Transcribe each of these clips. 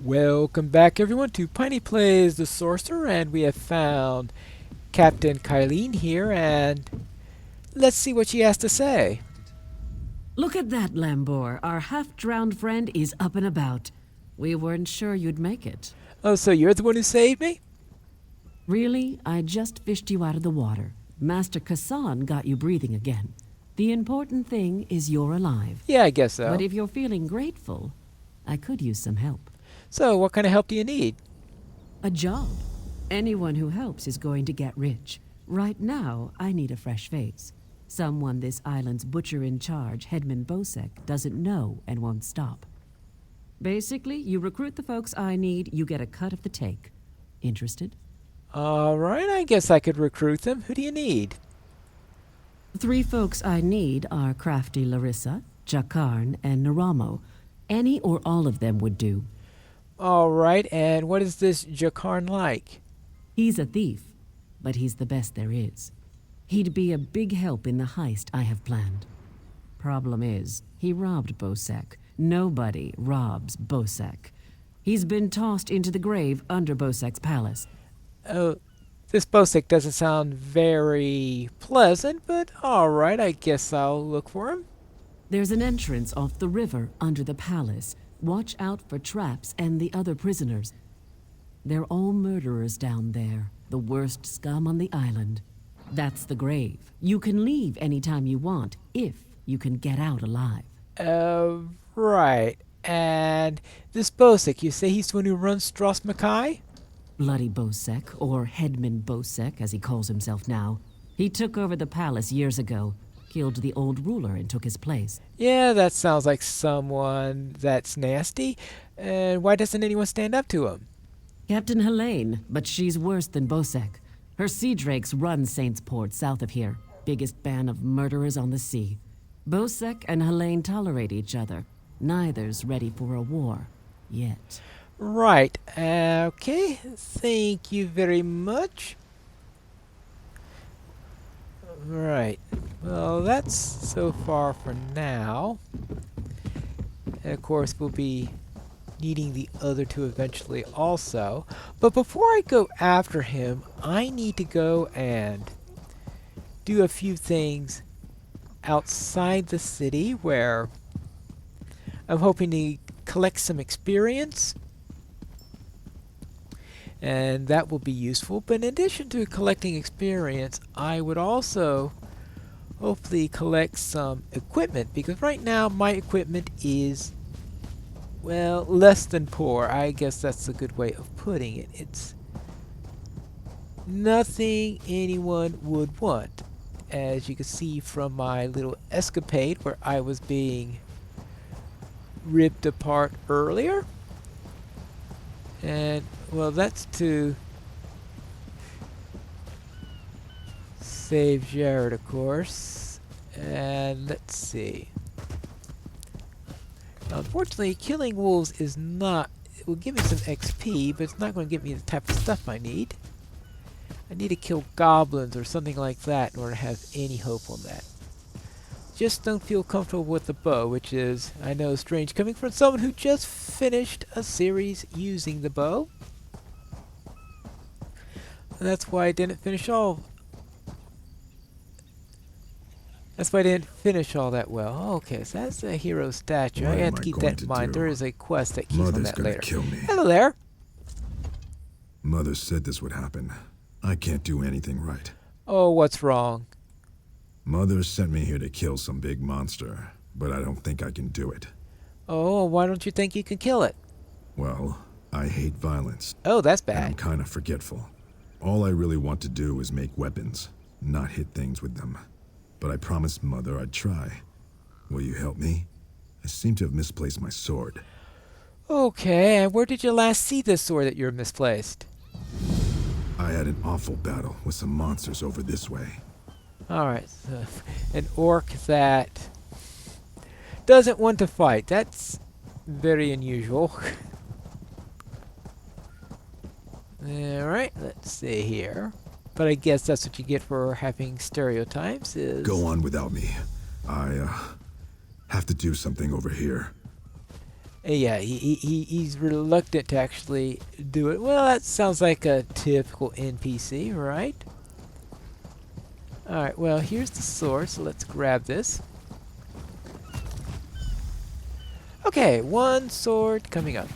Welcome back, everyone, to Piney Plays the Sorcerer, and we have found Captain Kylene here, and let's see what she has to say. Look at that, Lambor. Our half-drowned friend is up and about. We weren't sure you'd make it. Oh, so you're the one who saved me? Really? I just fished you out of the water. Master Kassan got you breathing again. The important thing is you're alive. Yeah, I guess so. But if you're feeling grateful, I could use some help. So, what kind of help do you need? A job. Anyone who helps is going to get rich. Right now, I need a fresh face. Someone this island's butcher-in-charge, Headman Bosek, doesn't know and won't stop. Basically, you recruit the folks I need, you get a cut of the take. Interested? Alright, I guess I could recruit them. Who do you need? The three folks I need are Crafty Larissa, Jakarn, and Naramo. Any or all of them would do. Alright, and what is this Jakarn like? He's a thief, but he's the best there is. He'd be a big help in the heist I have planned. Problem is, he robbed Bosek. Nobody robs Bosek. He's been tossed into the grave under Bosek's palace. Oh, this Bosek doesn't sound very pleasant, but alright, I guess I'll look for him. There's an entrance off the river under the palace. Watch out for traps and the other prisoners. They're all murderers down there, the worst scum on the island. That's the grave. You can leave anytime you want, if you can get out alive. Right. And this Bosek, you say he's the one who runs Stros Mackay? Bloody Bosek, or Headman Bosek, as he calls himself now. He took over the palace years ago, killed the old ruler and took his place. Yeah, that sounds like someone that's nasty. And why doesn't anyone stand up to him? Captain Helene, but she's worse than Bosek. Her sea drakes run Saint's Port south of here, biggest band of murderers on the sea. Bosek and Helene tolerate each other. Neither's ready for a war, yet. Right. Okay. Thank you very much. Right. Well, that's so far for now. And of course, we'll be needing the other two eventually also. But before I go after him, I need to go and do a few things outside the city where I'm hoping to collect some experience. And that will be useful. But in addition to collecting experience, I would also hopefully collect some equipment, because right now my equipment is, well, less than poor. I guess that's a good way of putting it. It's nothing anyone would want. As you can see from my little escapade where I was being ripped apart earlier. And, well, that's to save Jared, of course. And let's see. Now, unfortunately, killing wolves is not... It will give me some XP, but it's not going to give me the type of stuff I need. I need to kill goblins or something like that in order to have any hope on that. Just don't feel comfortable with the bow, which is, I know, strange coming from someone who just finished a series using the bow. And that's why I didn't finish all... That's why I didn't finish all that well. Okay, so that's a hero statue. I have to keep that in mind. There is a quest that keeps on that later. Kill me. Hello there. Mother said this would happen. I can't do anything right. Oh, what's wrong? Mother sent me here to kill some big monster, but I don't think I can do it. Oh, why don't you think you can kill it? Well, I hate violence. Oh, that's And I'm bad. kind of forgetful. All I really want to do is make weapons, not hit things with them. But I promised Mother I'd try. Will you help me? I seem to have misplaced my sword. Okay, and where did you last see this sword that you're misplaced? I had an awful battle with some monsters over this way. Alright, so an orc that doesn't want to fight. That's very unusual. Alright, let's see here. But I guess that's what you get for having stereotypes is... Go on without me. I have to do something over here. Yeah, he's reluctant to actually do it. Well, that sounds like a typical NPC, right? Alright, well, here's the sword, so let's grab this. Okay, one sword coming up.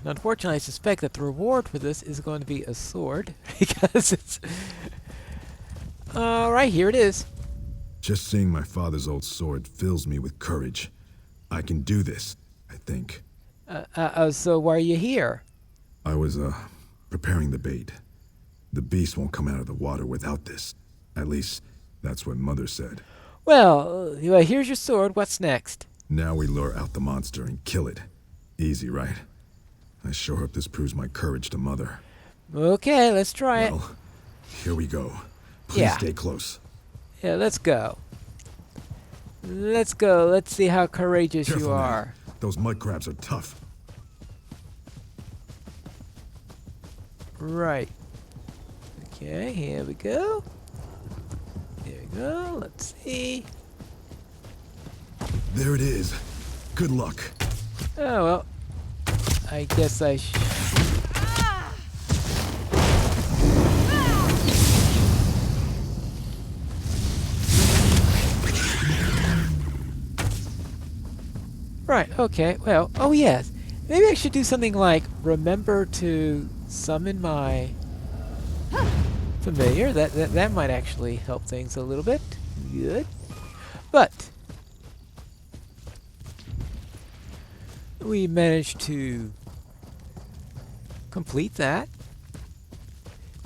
Now, unfortunately, I suspect that the reward for this is going to be a sword, because it's... Alright, here it is. Just seeing my father's old sword fills me with courage. I can do this, I think. So why are you here? I was, preparing the bait. The beast won't come out of the water without this. At least, that's what Mother said. Well, here's your sword. What's next? Now we lure out the monster and kill it. Easy, right? I sure hope this proves my courage to Mother. Okay, let's try it. Well, here we go. Please Yeah. stay close. Yeah, let's go. Let's go. Let's see how courageous Careful you now. are. Those mud crabs are tough. Right. Okay, here we go. Here we go. Let's see. There it is. Good luck. Oh, well. I guess I Right, okay, well, oh yes. Maybe I should do something like remember to summon my familiar. That might actually help things a little bit. Good. But we managed to complete that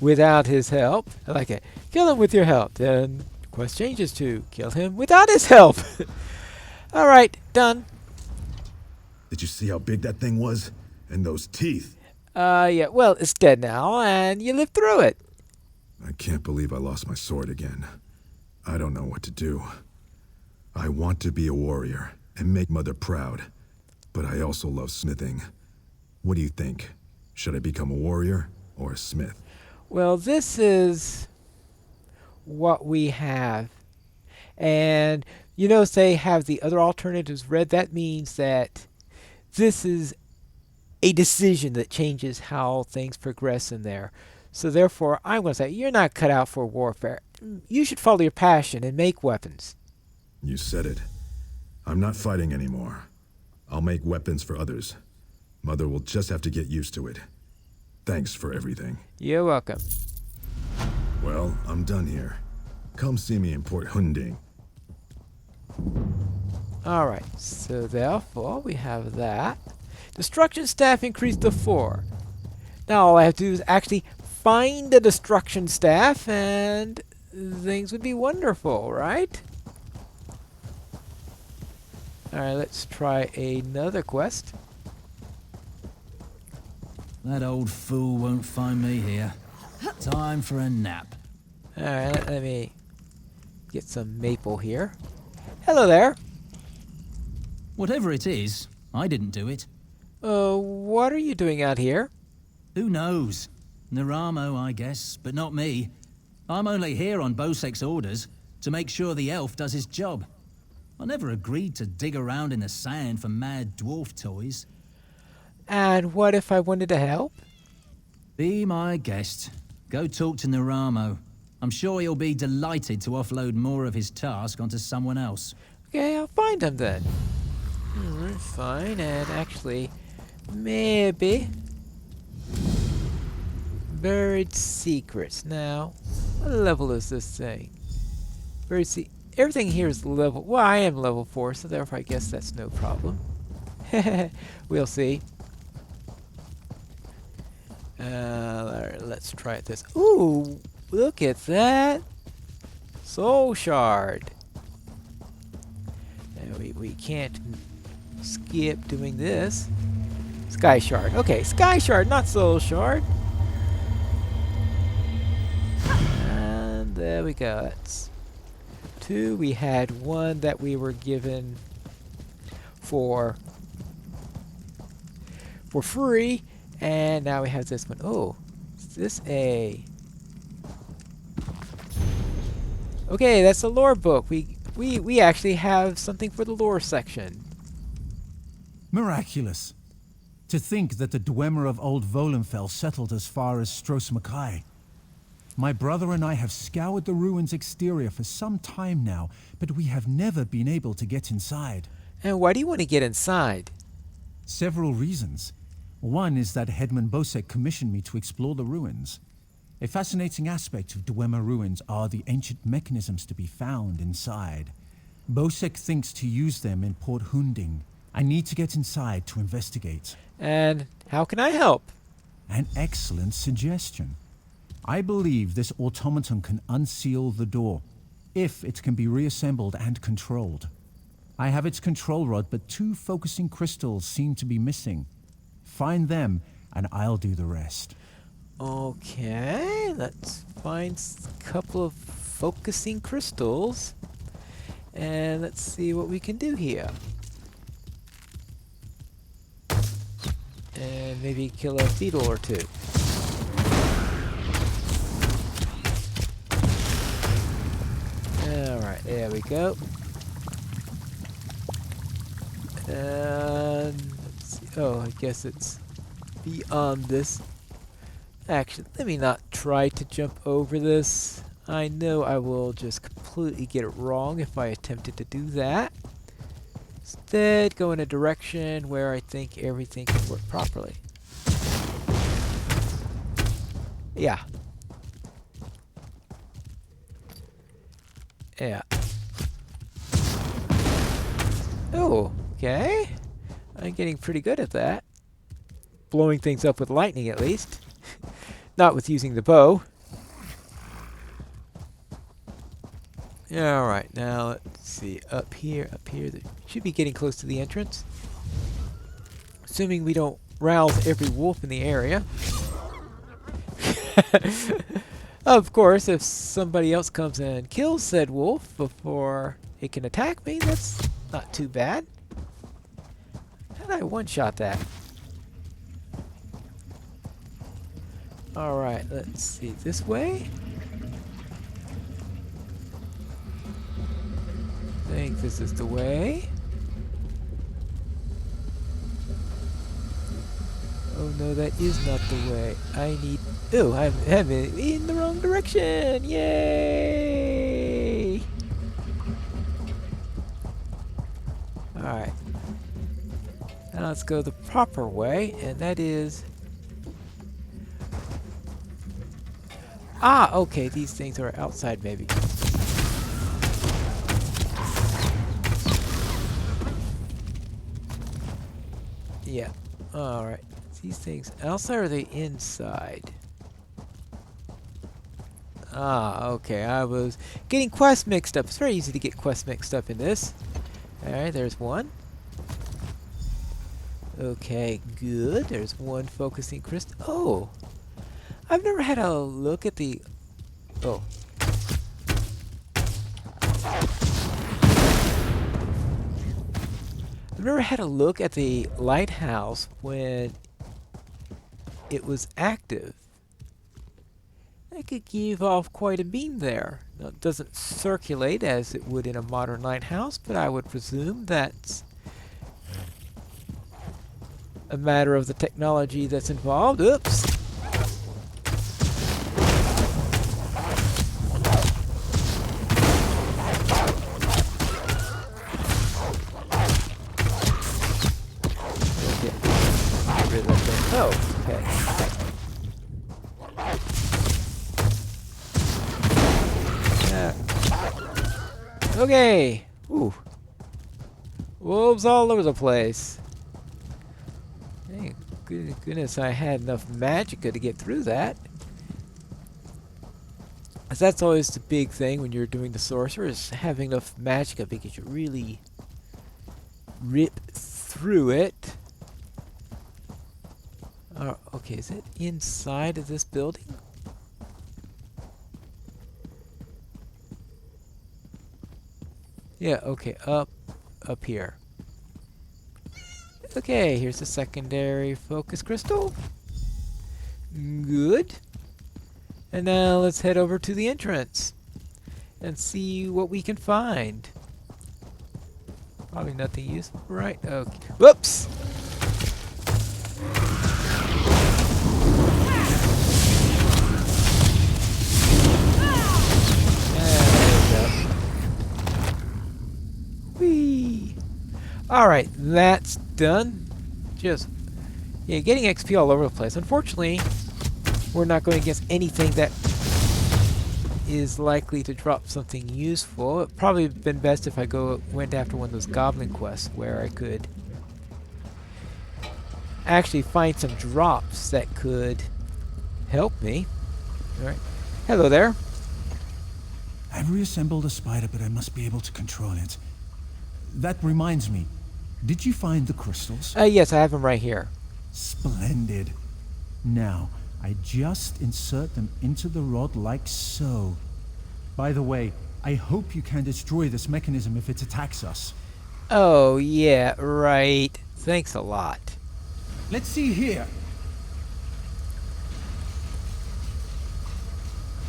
without his help. I like it. Kill him with your help. Then quest changes to kill him without his help. Alright, done. Did you see how big that thing was? And those teeth. Yeah, well, it's dead now, and you lived through it. I can't believe I lost my sword again. I don't know what to do. I want to be a warrior and make Mother proud, but I also love smithing. What do you think? Should I become a warrior or a smith? Well, this is what we have. And you notice they have the other alternatives red. That means that this is a decision that changes how things progress in there. So therefore, I'm going to say, you're not cut out for warfare. You should follow your passion and make weapons. You said it. I'm not fighting anymore. I'll make weapons for others. Mother will just have to get used to it. Thanks for everything. You're welcome. Well, I'm done here. Come see me in Port Hunding. Alright, so therefore we have that. Destruction staff increased to 4. Now all I have to do is actually find the destruction staff and things would be wonderful, right? Alright, let's try another quest. That old fool won't find me here. Time for a nap. Alright, let me get some maple here. Hello there. Whatever it is, I didn't do it. What are you doing out here? Who knows? Naramo, I guess, but not me. I'm only here on Bosek's orders to make sure the elf does his job. I never agreed to dig around in the sand for mad dwarf toys. And what if I wanted to help? Be my guest. Go talk to Naramo. I'm sure he'll be delighted to offload more of his task onto someone else. Okay, I'll find him then. Fine, and actually, maybe buried secrets. Now, what level is this thing? Everything here is level. Well, I am level 4, so therefore I guess that's no problem. We'll see. Let's try this. Ooh, look at that! Soul shard. And we can't skip doing this. Sky shard. Okay, sky shard, not soul shard. And there we go. That's 2. We had 1 that we were given for free, and now we have this one. Oh, is this a... Okay, that's the lore book. We actually have something for the lore section. Miraculous. To think that the Dwemer of Old Volenfell settled as far as Stros Mackay. My brother and I have scoured the ruins' exterior for some time now, but we have never been able to get inside. And why do you want to get inside? Several reasons. One is that Headman Bosek commissioned me to explore the ruins. A fascinating aspect of Dwemer ruins are the ancient mechanisms to be found inside. Bosek thinks to use them in Port Hunding. I need to get inside to investigate. And how can I help? An excellent suggestion. I believe this automaton can unseal the door, if it can be reassembled and controlled. I have its control rod, but 2 focusing crystals seem to be missing. Find them, and I'll do the rest. Okay, let's find a couple of focusing crystals. And let's see what we can do here. And maybe kill a beetle or 2. Alright, there we go. And let's see. Oh, I guess it's beyond this. Actually, let me not try to jump over this. I know I will just completely get it wrong if I attempted to do that. Instead, go in a direction where I think everything can work properly. Yeah. Yeah. Oh, okay. I'm getting pretty good at that. Blowing things up with lightning, at least. Not with using the bow. Alright, now let's see. Up here. Should be getting close to the entrance. Assuming we don't rouse every wolf in the area. Of course, if somebody else comes and kills said wolf before it can attack me, that's not too bad. How did I one-shot that? Alright, let's see. This way? I think this is the way. Oh no, that is not the way. I need... Oh, I'm in the wrong direction! Yay! Alright. Now let's go the proper way, and that is... Ah, okay, these things are outside maybe. Yeah, alright. These things outside or are they inside? Ah, okay, I was getting quests mixed up. It's very easy to get quests mixed up in this. Alright, there's one. Okay, good. There's one focusing crystal. Oh! I've never had a look at the... Oh. I've never had a look at the lighthouse when it was active. It could give off quite a beam there. Now, it doesn't circulate as it would in a modern lighthouse, but I would presume that's a matter of the technology that's involved. Oops! Oh, okay. Okay. Ooh. Wolves all over the place. Hey, goodness, I had enough magicka to get through that. 'Cause that's always the big thing when you're doing the sorcerer, is having enough magicka because you really rip through it. Okay, is it inside of this building? Yeah, okay, up here. Okay, here's the secondary focus crystal. Good. And now let's head over to the entrance and see what we can find. Probably nothing useful, right? Okay. Whoops! Whee! Alright, that's done. Just, yeah, getting XP all over the place. Unfortunately, we're not going against anything that is likely to drop something useful. It'd probably been best if I went after one of those goblin quests where I could actually find some drops that could help me. Alright. Hello there. I've reassembled a spider, but I must be able to control it. That reminds me. Did you find the crystals? Yes, I have them right here. Splendid. Now, I just insert them into the rod like so. By the way, I hope you can destroy this mechanism if it attacks us. Oh, yeah, right. Thanks a lot. Let's see here.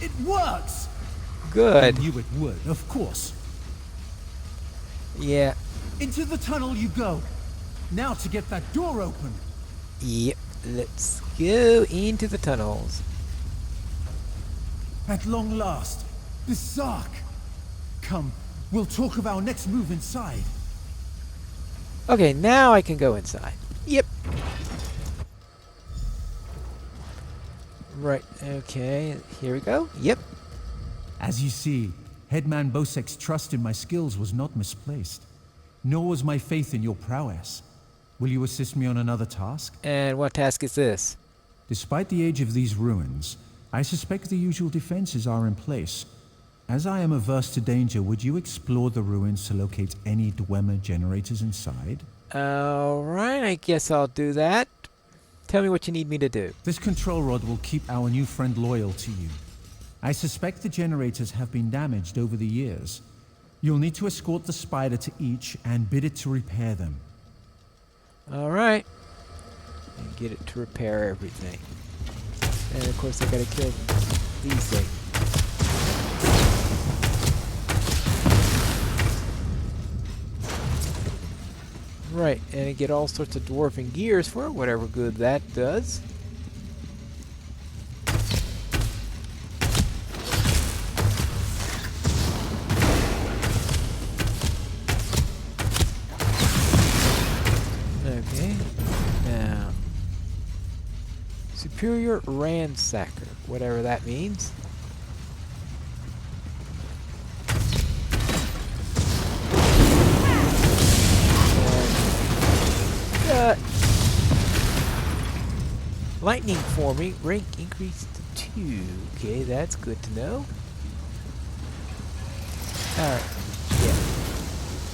It works! Good. I knew it would, of course. Yeah. Into the tunnel you go. Now to get that door open. Yep. Let's go into the tunnels. At long last, the Sark. Come, we'll talk of our next move inside. Okay, now I can go inside. Yep. Right, okay, here we go. Yep. As you see, Headman Bosek's trust in my skills was not misplaced. Nor was my faith in your prowess. Will you assist me on another task? And what task is this? Despite the age of these ruins, I suspect the usual defenses are in place. As I am averse to danger, would you explore the ruins to locate any Dwemer generators inside? Alright, I guess I'll do that. Tell me what you need me to do. This control rod will keep our new friend loyal to you. I suspect the generators have been damaged over the years. You'll need to escort the spider to each and bid it to repair them. Alright. And get it to repair everything. And of course I gotta kill these things. Right, and I get all sorts of dwarven gears for it, whatever good that does. Okay, now Superior Ransacker, whatever that means. Lightning forming, rank increased to 2. Okay, that's good to know. Alright, yeah.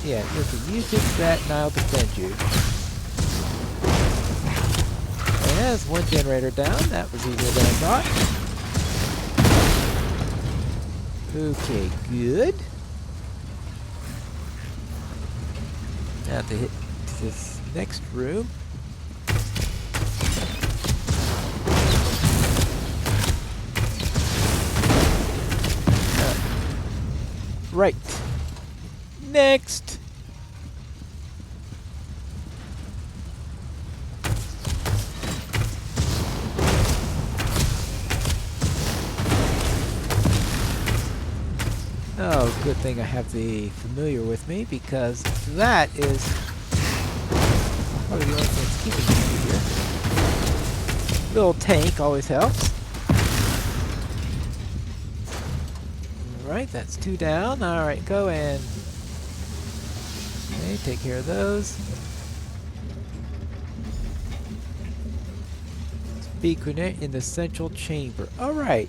Yeah, listen, you fix that and I'll defend you. And that's one generator down. That was easier than I thought. Okay, good. Now to hit this next room. Right. Next. Oh, good thing I have the familiar with me, because that is probably the only thing that's keeping me here. Little tank always helps. Alright, that's 2 down. Alright, go and okay, take care of those. Speed grenade in the central chamber. Alright.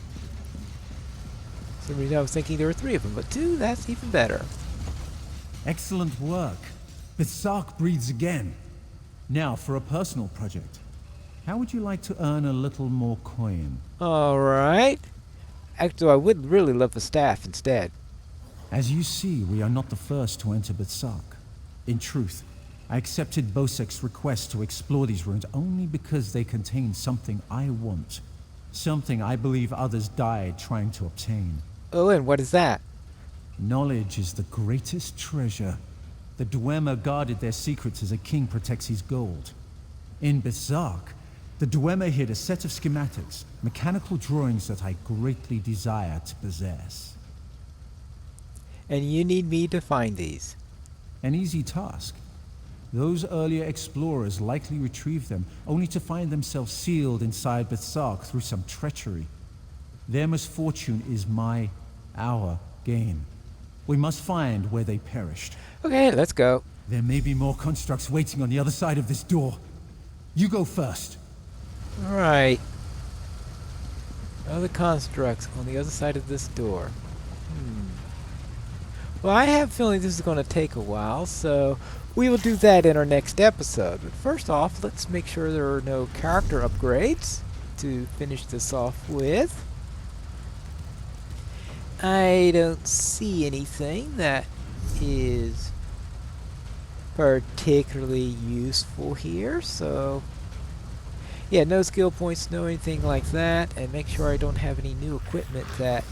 For some reason I was thinking there were 3 of them, but 2, that's even better. Excellent work. The Sark breathes again. Now for a personal project. How would you like to earn a little more coin? Alright. Actually, I would really love the staff instead. As you see, we are not the first to enter Bithzark. In truth, I accepted Bosek's request to explore these ruins only because they contain something I want. Something I believe others died trying to obtain. Oh, and what is that? Knowledge is the greatest treasure. The Dwemer guarded their secrets as a king protects his gold. In Berserk, the Dwemer hid a set of schematics, mechanical drawings that I greatly desire to possess. And you need me to find these. An easy task. Those earlier explorers likely retrieved them, only to find themselves sealed inside Berserk through some treachery. Their misfortune is our gain. We must find where they perished. Okay, let's go. There may be more constructs waiting on the other side of this door. You go first. Alright. Other constructs on the other side of this door. Well, I have a feeling this is going to take a while, so we will do that in our next episode. But first off, let's make sure there are no character upgrades to finish this off with. I don't see anything that is particularly useful here, so yeah, no skill points, no anything like that, and make sure I don't have any new equipment that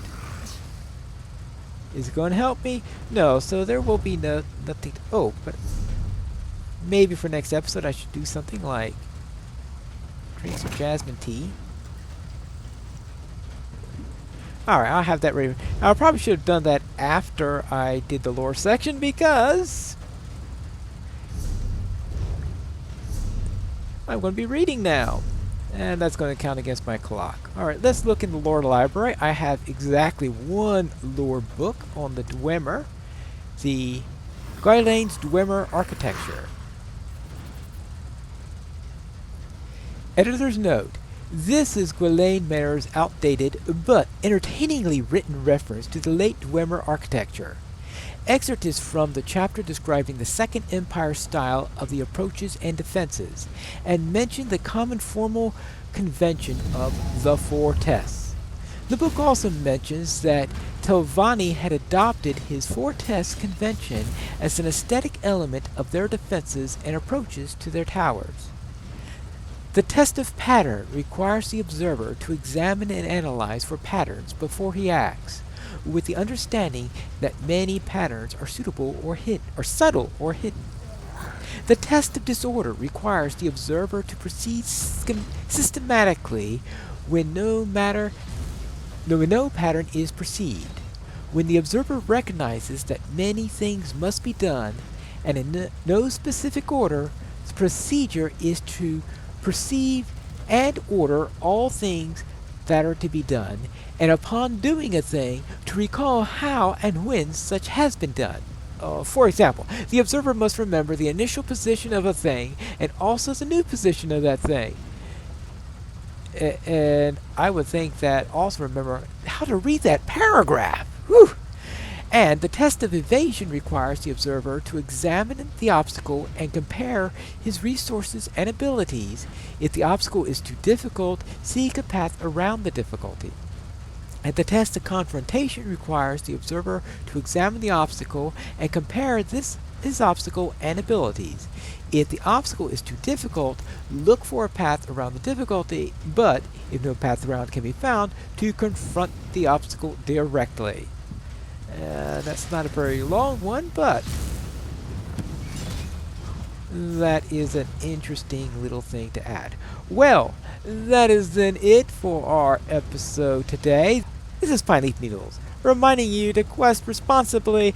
is going to help me. No, so there will be nothing. Oh, but maybe for next episode I should do something like drink some jasmine tea. Alright, I'll have that ready. I probably should have done that after I did the lore section, because I'm going to be reading now. And that's going to count against my clock. Alright, let's look in the lore library. I have exactly one lore book on the Dwemer. The Gwylane's Dwemer Architecture. Editor's note. This is Gwylane Manor's outdated but entertainingly written reference to the late Dwemer architecture. Excerpt is from the chapter describing the Second Empire style of the approaches and defenses, and mention the common formal convention of the four tests. The book also mentions that Telvanni had adopted his four tests convention as an aesthetic element of their defenses and approaches to their towers. The test of pattern requires the observer to examine and analyze for patterns before he acts, with the understanding that many patterns are suitable or subtle or hidden. The test of disorder requires the observer to proceed systematically when no pattern is perceived. When the observer recognizes that many things must be done, and in no specific order, the procedure is to perceive and order all things that are to be done, and upon doing a thing, to recall how and when such has been done. For example, the observer must remember the initial position of a thing, and also the new position of that thing. And I would think that also remember how to read that paragraph. Whew! And the test of evasion requires the observer to examine the obstacle and compare his resources and abilities. If the obstacle is too difficult, seek a path around the difficulty. And the test of confrontation requires the observer to examine the obstacle and compare his obstacle and abilities. If the obstacle is too difficult, look for a path around the difficulty, but if no path around can be found, to confront the obstacle directly. That's not a very long one, but that is an interesting little thing to add. Well, that is then it for our episode today. This is Pineleaf Needles, reminding you to quest responsibly